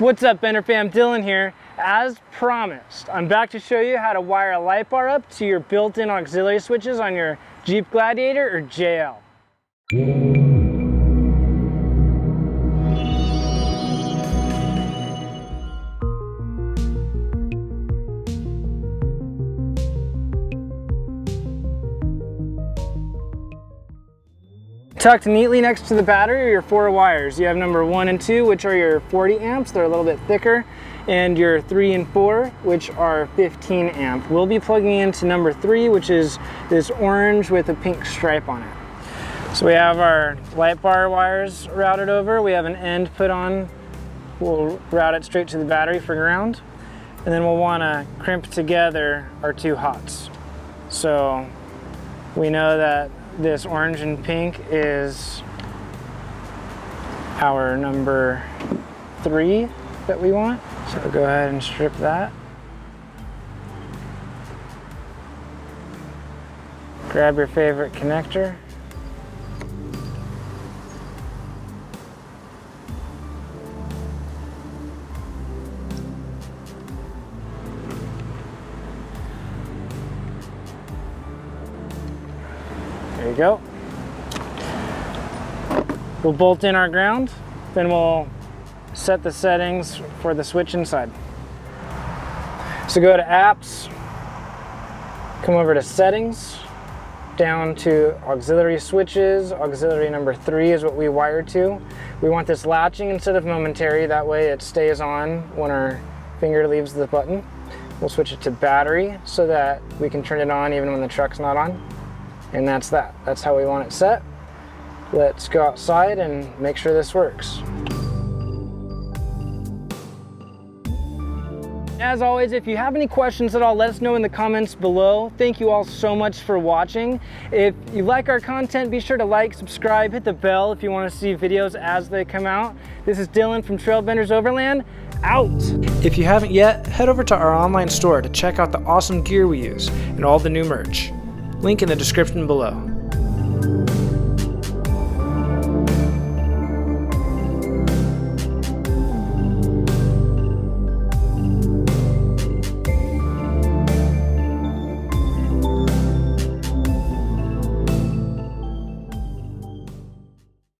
What's up, Bender fam? Dylan here. As promised, I'm back to show you how to wire a light bar up to your built-in auxiliary switches on your Jeep Gladiator or JL. Tucked neatly next to the battery are your 4 wires. You have number 1 and 2, which are your 40 amps. They're a little bit thicker. And your 3 and 4, which are 15 amp. We'll be plugging into number 3, which is this orange with a pink stripe on it. So we have our light bar wires routed over. We have an end put on. We'll route it straight to the battery for ground. And then we'll want to crimp together our 2 hots. So we know that this orange and pink is our number 3 that we want. So go ahead and strip that. Grab your favorite connector. There you go. We'll bolt in our ground, then we'll set the settings for the switch inside. So go to apps, come over to settings, down to auxiliary switches. Auxiliary number 3 is what we wired to. We want this latching instead of momentary, that way it stays on when our finger leaves the button. We'll switch it to battery so that we can turn it on even when the truck's not on. And that's that. That's how we want it set. Let's go outside and make sure this works. As always, if you have any questions at all, let us know in the comments below. Thank you all so much for watching. If you like our content, be sure to like, subscribe, hit the bell if you want to see videos as they come out. This is Dylan from Trailbenders Overland, out! If you haven't yet, head over to our online store to check out the awesome gear we use and all the new merch. Link in the description below.